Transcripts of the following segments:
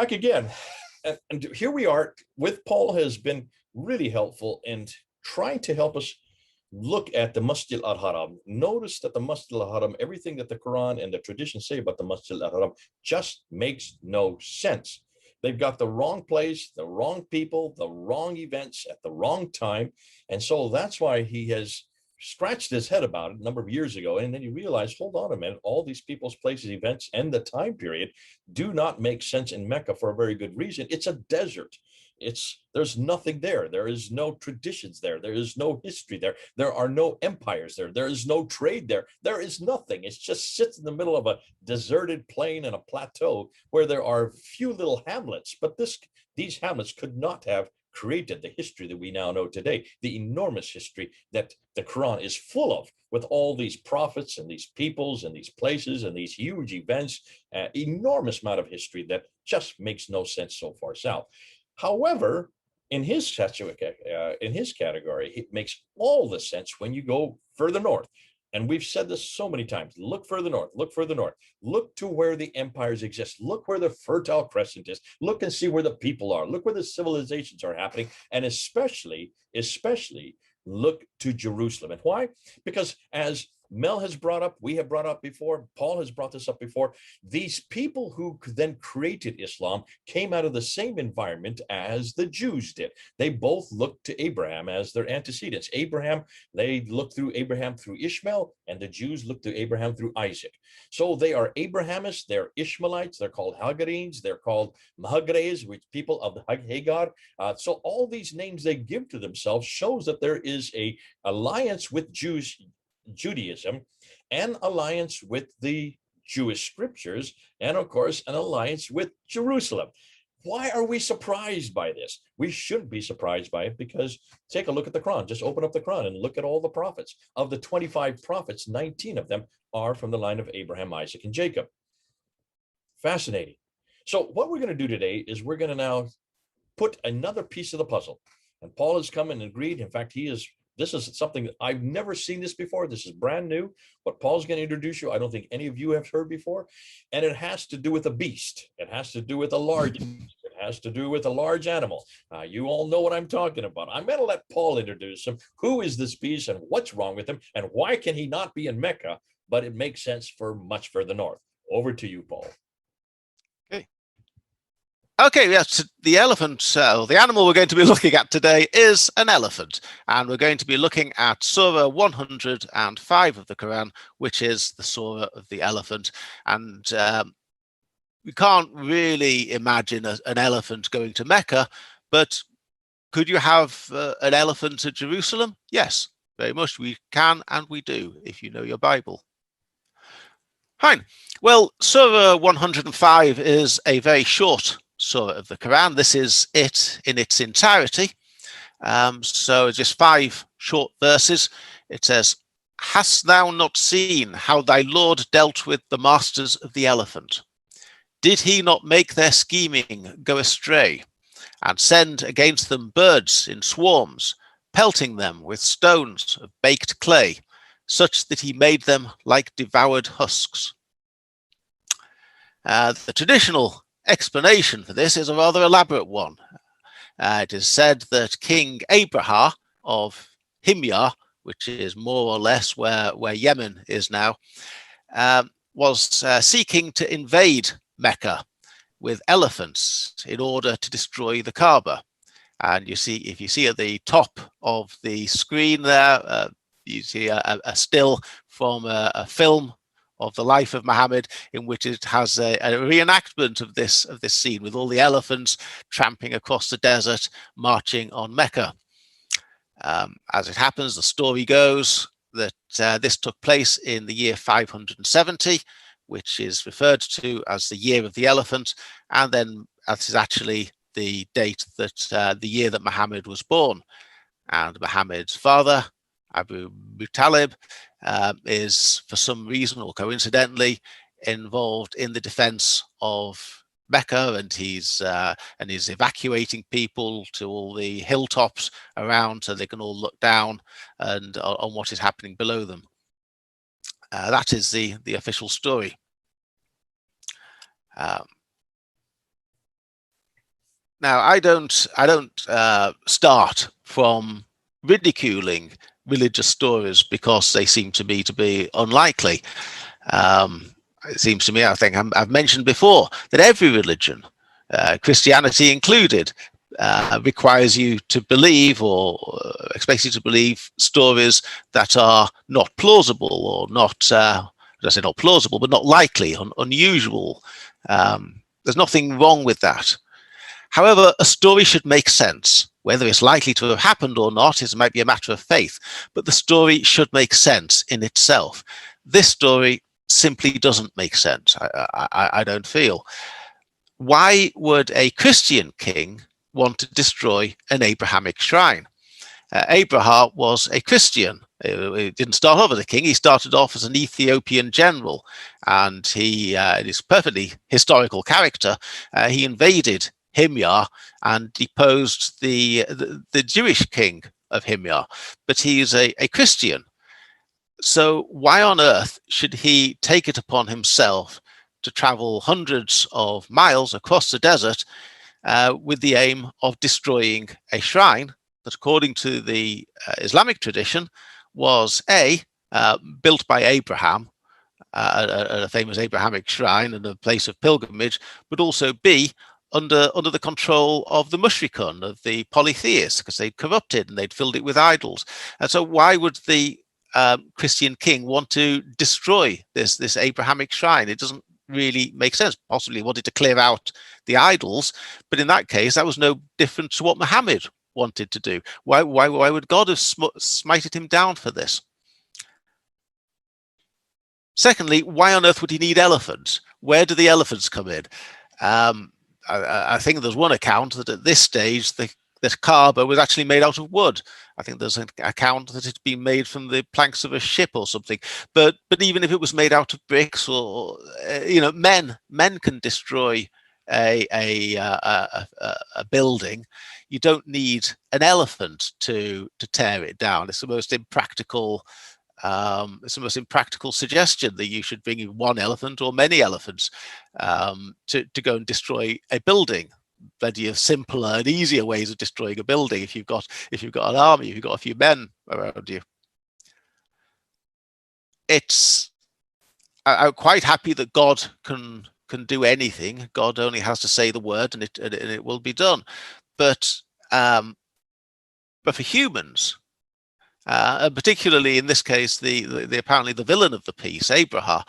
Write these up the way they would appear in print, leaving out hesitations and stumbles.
back again. And here we are with Paul has been really helpful in trying to help us look at the Masjid al-Haram. Notice that the Masjid al-Haram, everything that the Quran and the traditions say about the Masjid al-Haram just makes no sense. They've got the wrong place, the wrong people, the wrong events at the wrong time. And so that's why he has scratched his head about it a number of years ago. And then you realize, hold on a minute, all these people's places, events, and the time period do not make sense in Mecca for a very good reason. It's a desert. There's nothing there. There is no traditions there. There is no history there. There are no empires there. There is no trade there. There is nothing. It just sits in the middle of a deserted plain and a plateau where there are few little hamlets. But these hamlets could not have created the history that we now know today, the enormous history that the Quran is full of, with all these prophets and these peoples and these places and these huge events, enormous amount of history that just makes no sense so far south. However, in his category, it makes all the sense when you go further north. And we've said this so many times, look further north, look further north, look to where the empires exist, look where the Fertile Crescent is, look and see where the people are, look where the civilizations are happening, and especially look to Jerusalem. And why? Because as Mel has brought up, we have brought up before, Paul has brought this up before, these people who then created Islam came out of the same environment as the Jews did. They both looked to Abraham as their antecedents. They looked through Abraham through Ishmael, and the Jews looked to Abraham through Isaac. So they are Abrahamists, they're Ishmaelites, they're called Hagarenes, they're called Mahagres, which people of the Hagar. So all these names they give to themselves shows that there is a alliance with Judaism, an alliance with the Jewish scriptures, and of course, an alliance with Jerusalem. Why are we surprised by this? We shouldn't be surprised by it, because take a look at the Quran. Just open up the Quran and look at all the prophets. Of the 25 prophets, 19 of them are from the line of Abraham, Isaac, and Jacob. Fascinating. So what we're going to do today is we're going to now put another piece of the puzzle. And Paul has come and agreed. In fact, this is something that I've never seen this before. This is brand new. What Paul's going to introduce you, I don't think any of you have heard before. And it has to do with a beast. It has to do with a large beast. It has to do with a large animal. You all know what I'm talking about. I'm going to let Paul introduce him. Who is this beast and what's wrong with him? And why can he not be in Mecca? But it makes sense for much further north. Over to you, Paul. Okay, yes, the elephant, the animal we're going to be looking at today is an elephant, and we're going to be looking at Surah 105 of the Quran, which is the Surah of the elephant. And we can't really imagine an elephant going to Mecca, but could you have an elephant at Jerusalem? Yes, very much we can, and we do, if you know your Bible. Fine. Well, Surah 105 is a very short Surah of the Quran. This is it in its entirety. So just 5 short verses. It says, "Hast thou not seen how thy Lord dealt with the masters of the elephant? Did he not make their scheming go astray, and send against them birds in swarms, pelting them with stones of baked clay, such that he made them like devoured husks?" The traditional explanation for this is a rather elaborate one. It is said that King Abraham of Himyar, which is more or less where Yemen is now, was seeking to invade Mecca with elephants in order to destroy the Kaaba. And you see, if you see at the top of the screen there, you see a still from a film of the life of Muhammad, in which it has a reenactment of this scene with all the elephants tramping across the desert, marching on Mecca. As it happens, the story goes that this took place in the year 570, which is referred to as the year of the elephant, and then that is actually the date that the year that Muhammad was born. And Muhammad's father, Abu Talib, is for some reason or coincidentally involved in the defense of Mecca, and he's evacuating people to all the hilltops around so they can all look down and on what is happening below them. That is the official story. Now, I don't start from ridiculing religious stories because they seem to me to be unlikely. Um, it seems to me, I think I've mentioned before, that every religion, Christianity included, requires you to believe or expects you to believe stories that are not plausible or not, I say not plausible, but not likely, unusual. There's nothing wrong with that. However, a story should make sense. Whether it's likely to have happened or not might be a matter of faith, but the story should make sense in itself. This story simply doesn't make sense, I don't feel. Why would a Christian king want to destroy an Abrahamic shrine? Abraham was a Christian. He didn't start off as a king. He started off as an Ethiopian general, and he is perfectly historical character. He invaded Himyar and deposed the Jewish king of Himyar, but he is a Christian. So why on earth should he take it upon himself to travel hundreds of miles across the desert with the aim of destroying a shrine that, according to the Islamic tradition, was built by Abraham, a famous Abrahamic shrine and a place of pilgrimage, but also B, under the control of the mushrikun, of the polytheists, because they'd corrupted and they'd filled it with idols. And so why would the Christian king want to destroy this Abrahamic shrine? It doesn't really make sense. Possibly wanted to clear out the idols, but in that case, that was no different to what Muhammad wanted to do. Why would God have smited him down for this? Secondly, why on earth would he need elephants? Where do the elephants come in? I think there's one account that at this stage the Kaaba was actually made out of wood. I think there's an account that it's been made from the planks of a ship or something. But even if it was made out of bricks, or men can destroy a building. You don't need an elephant to tear it down. It's the most impractical. It's the most impractical suggestion that you should bring in one elephant or many elephants to go and destroy a building. Plenty of simpler and easier ways of destroying a building if you've got an army, if you've got a few men around you. I'm quite happy that God can do anything. God only has to say the word, and it will be done. But for humans, and particularly in this case, the apparently the villain of the piece, Abraham,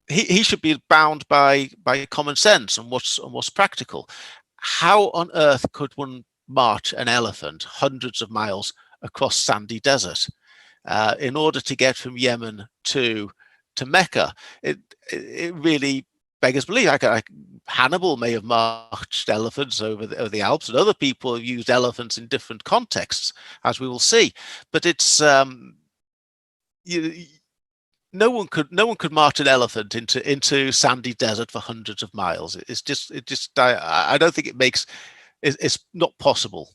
he should be bound by common sense and what's practical. How on earth could one march an elephant hundreds of miles across sandy desert in order to get from Yemen to Mecca? It really beggars belief. Hannibal may have marched elephants over the Alps, and other people have used elephants in different contexts, as we will see. But it's no one could march an elephant into sandy desert for hundreds of miles. I don't think it's not possible.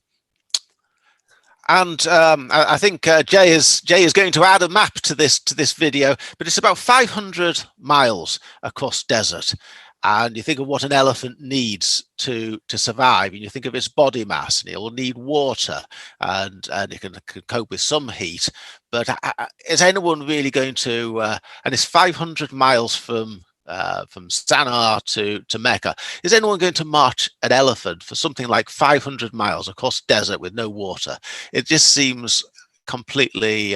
And I think Jay is going to add a map to this video, but it's about 500 miles across desert. And you think of what an elephant needs to survive, and you think of its body mass, and it will need water, and it can cope with some heat. But is anyone really going to? And it's 500 miles from Sana'a to Mecca. Is anyone going to march an elephant for something like 500 miles across desert with no water? It just seems completely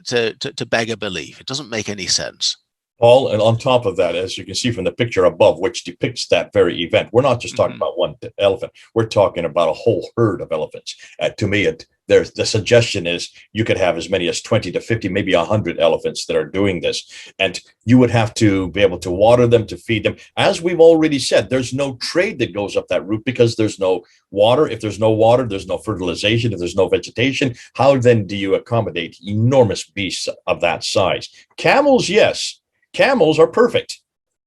to beg a belief. It doesn't make any sense. Paul, and on top of that, as you can see from the picture above, which depicts that very event, we're not just talking about one elephant. We're talking about a whole herd of elephants. To me, the suggestion is you could have as many as 20 to 50, maybe 100 elephants that are doing this. And you would have to be able to water them, to feed them. As we've already said, there's no trade that goes up that route because there's no water. If there's no water, there's no fertilization. If there's no vegetation, how then do you accommodate enormous beasts of that size? Camels, yes. Camels are perfect.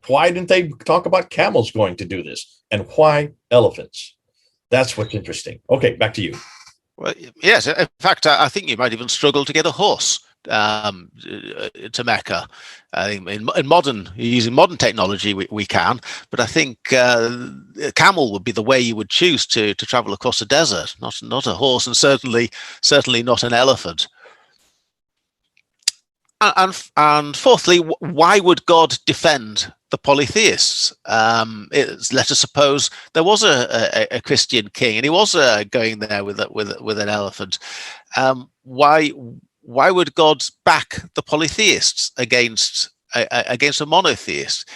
Why didn't they talk about camels going to do this? And why elephants? That's what's interesting. Okay, back to you. Well, yes. In fact, I think you might even struggle to get a horse to Mecca. I think in modern, using modern technology, we can, but I think a camel would be the way you would choose to travel across a desert, not a horse, and certainly not an elephant. And fourthly, why would God defend the polytheists? Let us suppose there was a Christian king, and he was going there with an elephant. Why would God back the polytheists against a monotheist?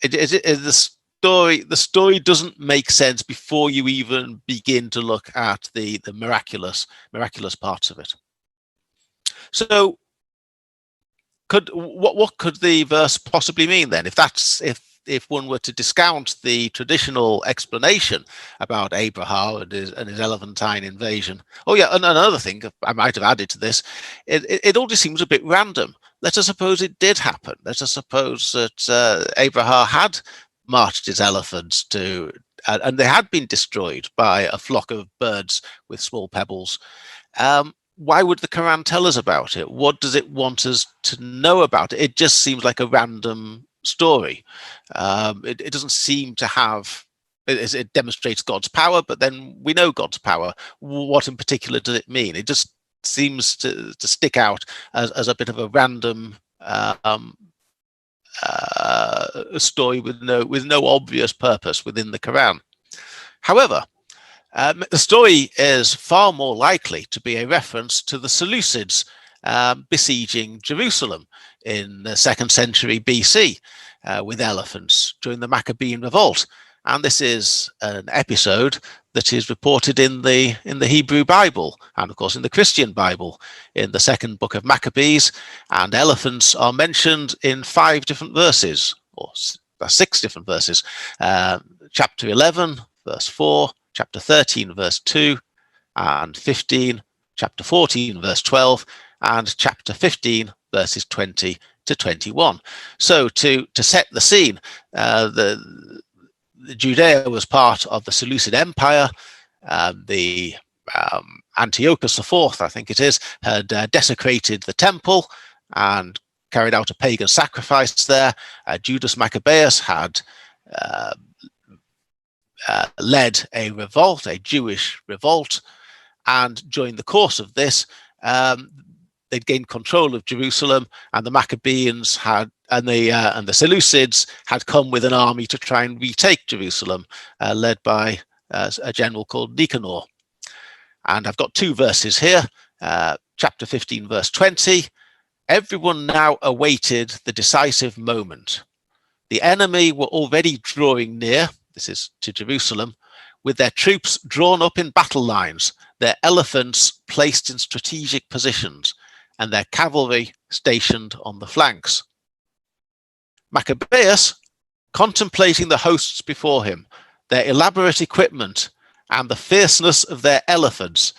The story doesn't make sense before you even begin to look at the miraculous parts of it. So, what could the verse possibly mean then? If one were to discount the traditional explanation about Abraham and his elephantine invasion. Oh yeah, and another thing I might have added to this, it all just seems a bit random. Let us suppose it did happen. Let us suppose that Abraham had marched his elephants and they had been destroyed by a flock of birds with small pebbles. Why would the Quran tell us about it? What does it want us to know about it? It just seems like a random story. It doesn't seem to have, it demonstrates God's power, but then we know God's power. What in particular does it mean? It just seems to stick out as a bit of a random story with no obvious purpose within the Quran. However, the story is far more likely to be a reference to the Seleucids besieging Jerusalem in the 2nd century BC with elephants during the Maccabean revolt. And this is an episode that is reported in the Hebrew Bible and, of course, in the Christian Bible in the 2nd book of Maccabees. And elephants are mentioned in 5 different verses, or 6 different verses. Chapter 11, verse 4. Chapter 13, verse 2, and 15, chapter 14, verse 12, and chapter 15, verses 20 to 21. So to set the scene, the Judea was part of the Seleucid Empire. The Antiochus IV, I think it is, had desecrated the temple and carried out a pagan sacrifice there. Judas Maccabeus had led a revolt, a Jewish revolt, and during the course of this, they'd gained control of Jerusalem, and the Maccabeans and the Seleucids had come with an army to try and retake Jerusalem, led by a general called Nicanor. And I've got 2 verses here, chapter 15, verse 20. Everyone now awaited the decisive moment. The enemy were already drawing near. This is to Jerusalem, with their troops drawn up in battle lines, their elephants placed in strategic positions, and their cavalry stationed on the flanks. Maccabeus, contemplating the hosts before him, their elaborate equipment, and the fierceness of their elephants,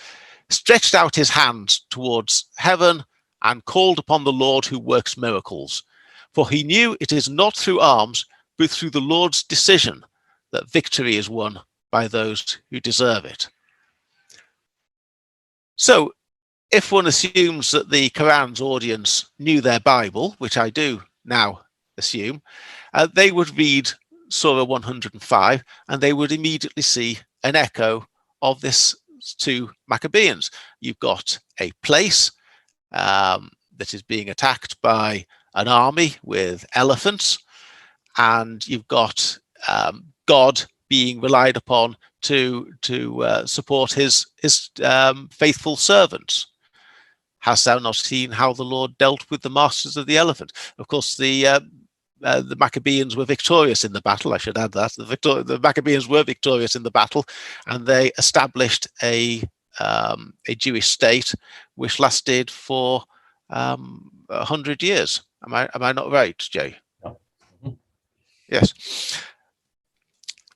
stretched out his hands towards heaven and called upon the Lord who works miracles. For he knew it is not through arms, but through the Lord's decision that victory is won by those who deserve it. So, if one assumes that the Quran's audience knew their Bible, which I do now assume, they would read Surah 105 and they would immediately see an echo of this to Maccabeans. You've got a place that is being attacked by an army with elephants, and you've got God being relied upon to support his faithful servants. Hast thou not seen how the Lord dealt with the masters of the elephant? Of course, the Maccabeans were victorious in the battle. I should add that the Maccabeans were victorious in the battle, and they established a Jewish state which lasted for 100 years. Am I not right, Jay? No. Yes.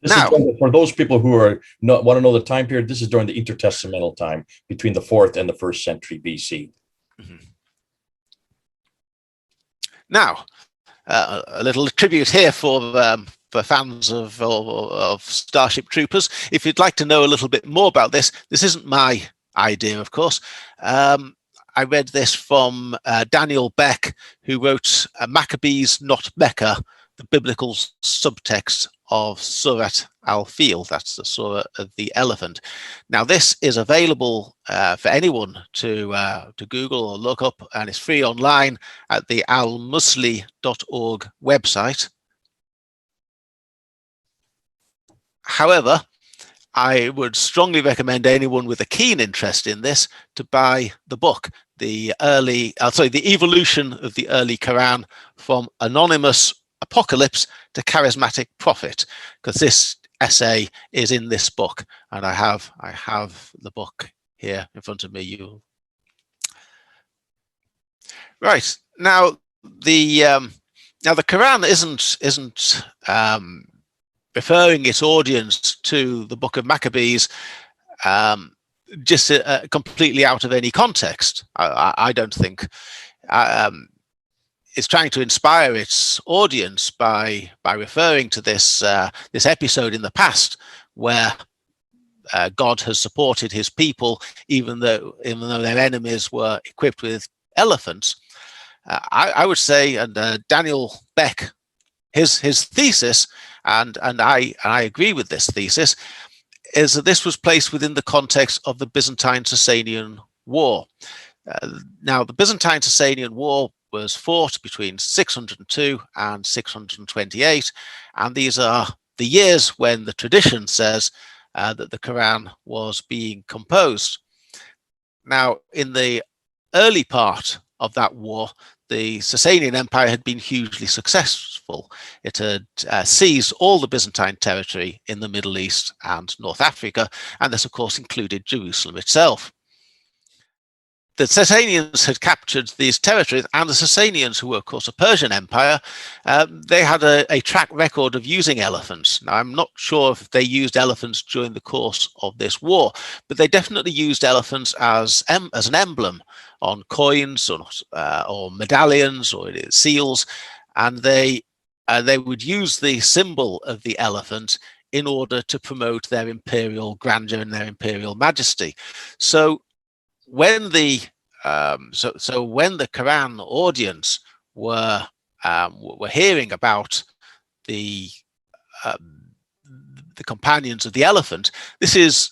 This is for those people who want to know the time period. This is during the intertestamental time between the 4th and the 1st century BC. Mm-hmm. Now, a little tribute here for fans of Starship Troopers. If you'd like to know a little bit more about this isn't my idea, of course. I read this from Daniel Beck, who wrote Maccabees, Not Mecca, the biblical subtext of Surat al-Fil. That's the Surah of the elephant. Now, this is available for anyone to Google or look up, and it's free online at the almusli.org website. However, I would strongly recommend anyone with a keen interest in this to buy the book, The Evolution of the Early Quran from Anonymous Apocalypse to Charismatic Prophet, because this essay is in this book, and I have the book here in front of me. Right, now the Quran isn't referring its audience to the book of Maccabees just completely out of any context. I don't think. It's trying to inspire its audience by referring to this this episode in the past where God has supported his people, even though their enemies were equipped with elephants. I would say, and Daniel Beck, his thesis, and I agree with this thesis, is that this was placed within the context of the Byzantine-Sasanian War. Now, the Byzantine-Sasanian War was fought between 602 and 628, and these are the years when the tradition says that the Quran was being composed. Now, in the early part of that war, the Sasanian Empire had been hugely successful. It had seized all the Byzantine territory in the Middle East and North Africa, and this, of course, included Jerusalem itself. The Sasanians had captured these territories, and the Sasanians, who were, of course, a Persian empire, they had a track record of using elephants. Now, I'm not sure if they used elephants during the course of this war, but they definitely used elephants as an emblem on coins or medallions or seals, and they would use the symbol of the elephant in order to promote their imperial grandeur and their imperial majesty. So when the when the Quran audience were hearing about the companions of the elephant, this is,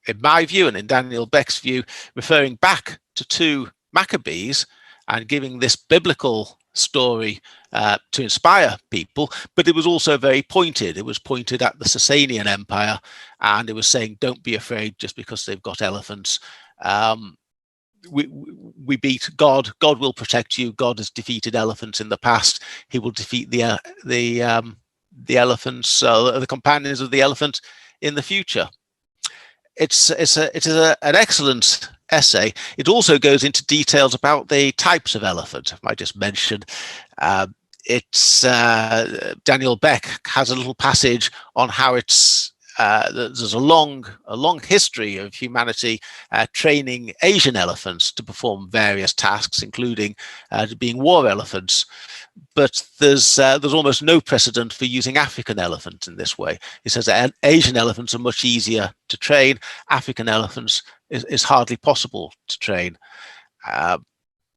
in my view and in Daniel Beck's view, referring back to 2 Maccabees and giving this biblical story to inspire people, but it was also very pointed. It was pointed at the Sasanian Empire, and it was saying, don't be afraid just because they've got elephants. We beat God. God will protect you. God has defeated elephants in the past. He will defeat the elephants, the companions of the elephant, in the future. It is an excellent essay. It also goes into details about the types of elephant I just mentioned. Daniel Beck has a little passage on how there's a long history of humanity training Asian elephants to perform various tasks, including being war elephants. But there's almost no precedent for using African elephants in this way. It says that Asian elephants are much easier to train. African elephants is hardly possible to train.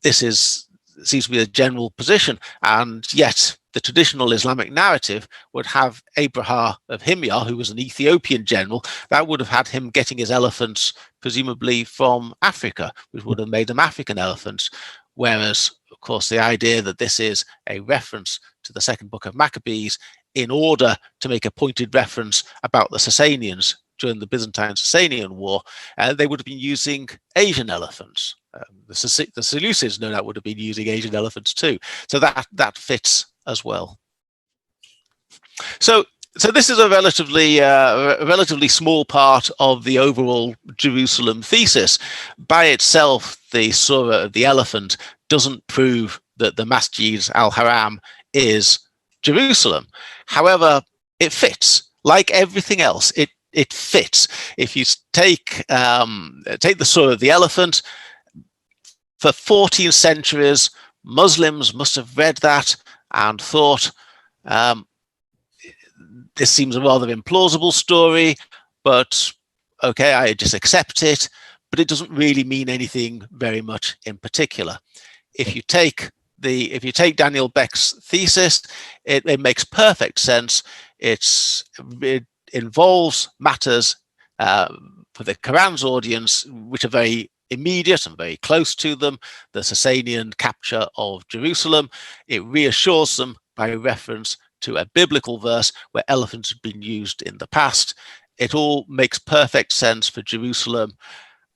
This seems to be a general position, and yet the traditional Islamic narrative would have Abraham of Himyar, who was an Ethiopian general, that would have had him getting his elephants presumably from Africa, which would have made them African elephants. Whereas, of course, the idea that this is a reference to the second book of Maccabees in order to make a pointed reference about the Sasanians during the Byzantine-Sasanian War, they would have been using Asian elephants. The Seleucids, no doubt, would have been using Asian elephants too. So that fits as well. So this is a relatively small part of the overall Jerusalem thesis. By itself, the Surah of the Elephant doesn't prove that the Masjid al-Haram is Jerusalem. However, it fits. Like everything else, it fits. If you take the Surah of the Elephant, for 14 centuries, Muslims must have read that and thought, this seems a rather implausible story, but okay, I just accept it. but it doesn't really mean anything very much in particular. If you take Daniel Beck's thesis, it makes perfect sense. It involves matters for the Quran's audience which are very immediate and very close to them. The Sasanian capture of Jerusalem, it reassures them by reference to a biblical verse where elephants had been used in the past. It all makes perfect sense for Jerusalem.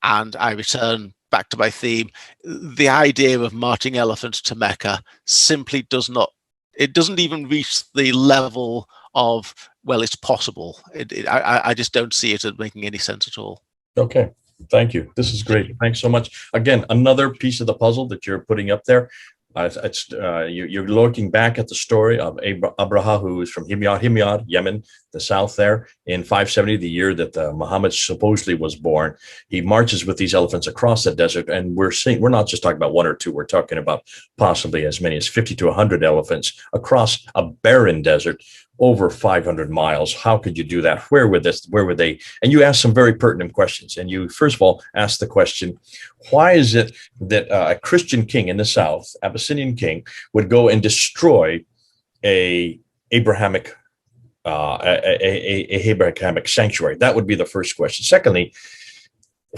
And I return back to my theme. The idea of marching elephants to Mecca simply doesn't even reach the level of, well, it's possible. I just don't see it as making any sense at all. Okay. Thank you. This is great. Thanks so much. Again, another piece of the puzzle that you're putting up there. You're looking back at the story of Abraha, who is from Himyar, Yemen, the south there, in 570, the year that Muhammad supposedly was born. He marches with these elephants across the desert, and we're not just talking about one or two. We're talking about possibly as many as 50 to 100 elephants across a barren desert, over 500 miles. How could you do that? Where would they? And you asked some very pertinent questions. And you, first of all, asked the question, why is it that a Christian king in the south, Abyssinian king, would go and destroy a Abrahamic sanctuary? That would be the first question. Secondly,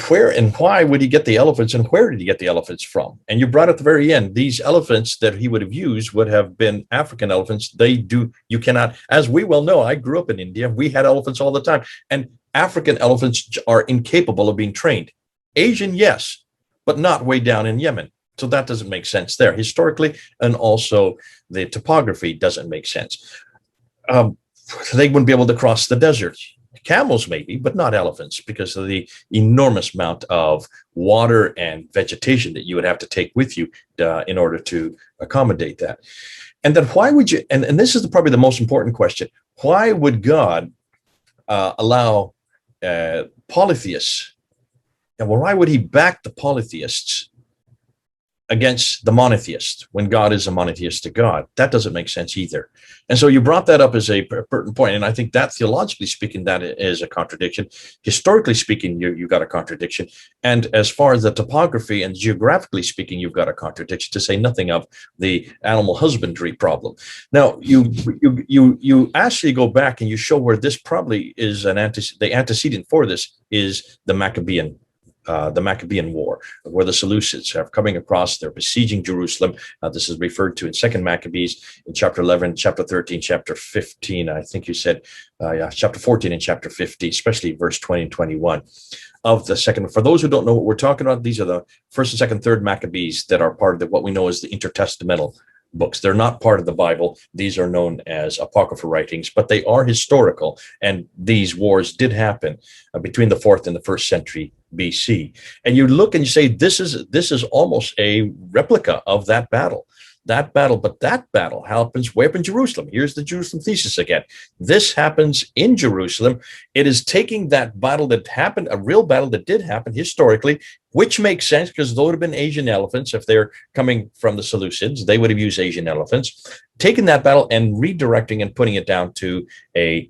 where and why would he get the elephants, and where did he get the elephants from? And you brought at the very end, these elephants that he would have used would have been African elephants. You cannot, as we well know, I grew up in India, we had elephants all the time, and African elephants are incapable of being trained. Asian, yes, but not way down in Yemen. So that doesn't make sense there historically, and also the topography doesn't make sense. They wouldn't be able to cross the desert. Camels maybe, but not elephants, because of the enormous amount of water and vegetation that you would have to take with you in order to accommodate that. And then why would you, and this is probably the most important question, why would God allow polytheists, and why would he back the polytheists against the monotheists when God is a monotheistic God? That doesn't make sense either. And so you brought that up as a pertinent point, and I think that theologically speaking, that is a contradiction. Historically speaking, you got a contradiction, and as far as the topography and geographically speaking, you've got a contradiction, to say nothing of the animal husbandry problem. Now, you actually go back and you show where this probably is the antecedent for this is the Maccabean War, where the Seleucids are coming across, they're besieging Jerusalem. This is referred to in 2nd Maccabees in chapter 11, chapter 13, chapter 15. I think you said, chapter 14 and chapter 15, especially verse 20 and 21 of the second. For those who don't know what we're talking about, these are the 1st and 2nd, 3rd Maccabees that are part of what we know as the intertestamental books. They're not part of the Bible. These are known as apocryphal writings, but they are historical. And these wars did happen between the 4th and the 1st century BC. And you look and you say, this is almost a replica of that battle. But that battle happens way up in Jerusalem. Here's the Jerusalem thesis again. This happens in Jerusalem. It is taking that battle that happened, a real battle that did happen historically, which makes sense because those would have been Asian elephants. If they're coming from the Seleucids, they would have used Asian elephants, taking that battle and redirecting and putting it down to a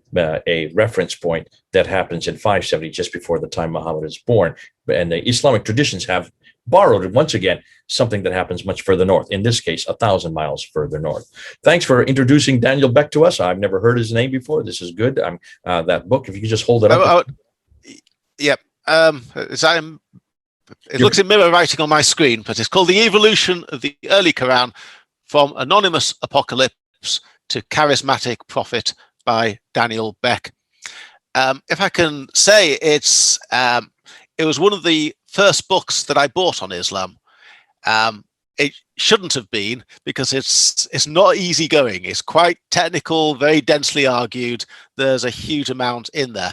reference point that happens in 570, just before the time Muhammad is born. And the Islamic traditions have borrowed, once again, something that happens much further north, in this case, 1,000 miles further north. Thanks for introducing Daniel Beck to us. I've never heard his name before. This is good. That book, if you could just hold it up. Yep. It looks in mirror writing on my screen, but it's called The Evolution of the Early Quran from Anonymous Apocalypse to Charismatic Prophet by Daniel Beck. If I can say, it was one of the first books that I bought on Islam. It shouldn't have been, because it's not easy going. It's quite technical, very densely argued. There's a huge amount in there.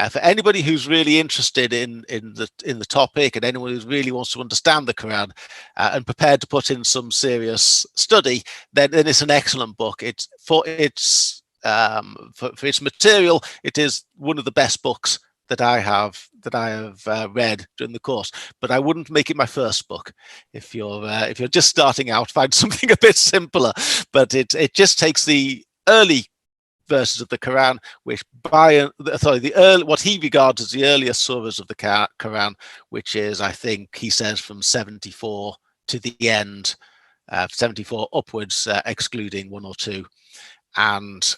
For anybody who's really interested in the topic, and anyone who really wants to understand the Quran and prepared to put in some serious study, then it's an excellent book. For its material, it is one of the best books that I have read during the course, but I wouldn't make it my first book. If you're just starting out, find something a bit simpler. But it just takes the early verses of the Quran, which what he regards as the earliest surahs of the Quran, which is, I think, he says from 74 to the end, 74 upwards, excluding one or two, and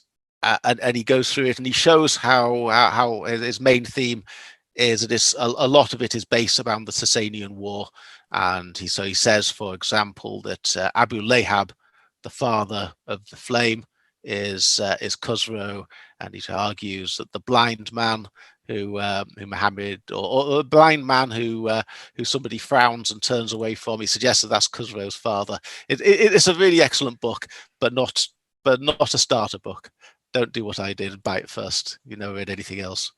he goes through it and he shows how his main theme is that a lot of it is based around the Sasanian War, and he says, for example, that Abu Lahab, the father of the flame, is Khusro, and he argues that the blind man who Muhammad, or a blind man who somebody frowns and turns away from, he suggests that that's Khusro's father. It's a really excellent book, but not a starter book. Don't do what I did and buy it first. You never read anything else.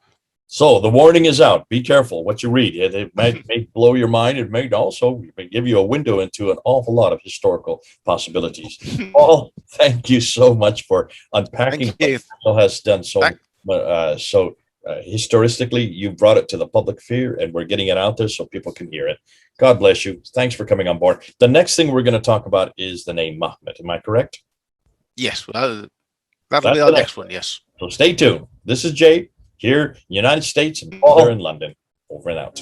So the warning is out. Be careful what you read. It may blow your mind. It may also give you a window into an awful lot of historical possibilities. Paul, thank you so much for unpacking what Paul has done so historically. You brought it to the public sphere, and we're getting it out there so people can hear it. God bless you. Thanks for coming on board. The next thing we're going to talk about is the name Muhammad. Am I correct? Yes. Well, that'll be our next one. Yes. So stay tuned. This is Jay here in the United States and Paul there in London. Over and out.